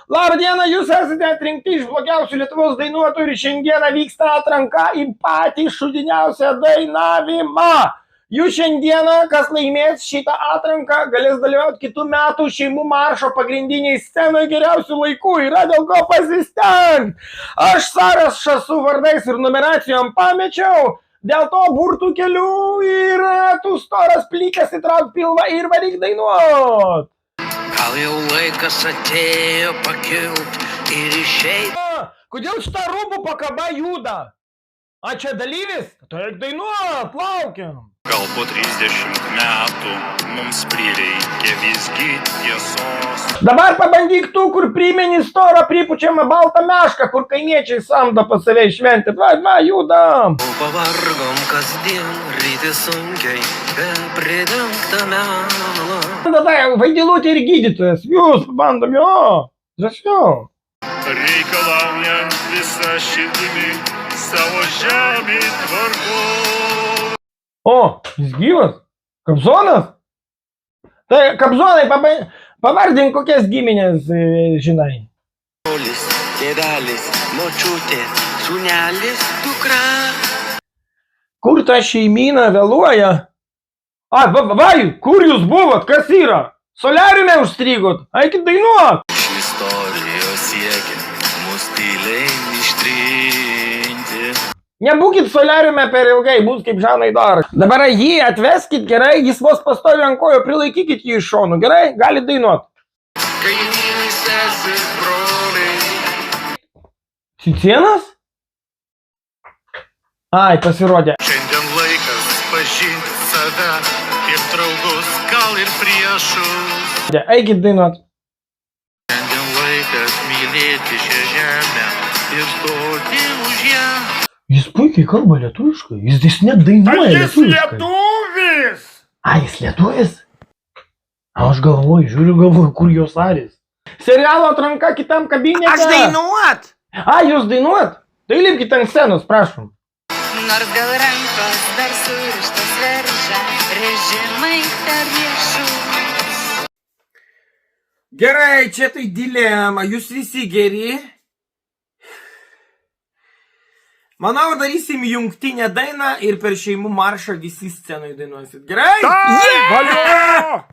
Labą dieną, jūs esate atrinkti iš blogiausių Lietuvos dainuotojų ir šiandieną vyksta atranka į patį šūdiniausią dainavimą. Jūs šiandieną, kas laimės šitą atranką, galės dalyvauti kitų metų šeimų maršo pagrindiniai scenoje geriausių laikų. Yra dėl ko pasistengti. Aš sąrašą su vardais ir numeracijom pamečiau. Dėl to burtų kelių ir tų storas plikas įtrauk pilvą ir varyk dainuot. Gal jau laikas atėjo pakilt ir išeit. Kodėl šitą rūbų pakaba juda? A, čia dalyvis? Tai dainuot, laukiam. Gal po 30 metų mums prireikė visgi tiesos. Dabar pabandyk tu, kur primeni storą pripučiamą baltą mešką, kur kaimiečiai samdo pas save šventę. Va, judam. Pavargom kasdien, ryti sunkiai, be pridengtą melą. Tada vaidilutė ir gydytojas. Jūs pabandom, jo. Drąsiau. Reikalaujant visą širdimi savo žemį tvarkos. O, jis gyvas? Kapzonas? Tai kapzonai, pavardink kokias giminės žinai. Brolis, tėvelis, močiutė, sūnelis, dukra. Kur ta šeimyna vėluoja? A, kur jūs buvot? Kas yra? Soliariume užstrigot? Eikit dainuot! Iš istorijos siekia mus tyliai ištrinti. Nebūkit soliariume per ilgai, bus kaip Žanai dar. Dabar jį atveskit gerai, jis vos pastovi ant kojo, prilaikykit jį iš šonų, gerai? Galit dainuot. Kaimynai, sesis, broliai. Cicienas? Ai, pasirodė. Šiandien laikas pažinti save ir draugus, gal ir priešus. Eikit dainuot. Šiandien laikas mylėti šią žemę ir stoti už ją. Jis puikiai kalba lietuviškai, jis net dainuoja lietuviškai. lietuvis! A, jis lietuvis? A, aš galvoju, kur jos aris. Serialo atranka kitam kabinete. Aš dainuot! A, jūs dainuot? Tai lipkit ant scenos, prašom. Nors gal rankos dar surištos veržia, režimai per viešus. Gerai, čia tai dilema, jūs visi geri. Manau, darysim jungtinę dainą ir per šeimų maršą visi scenoje dainuosit. Gerai? Valio!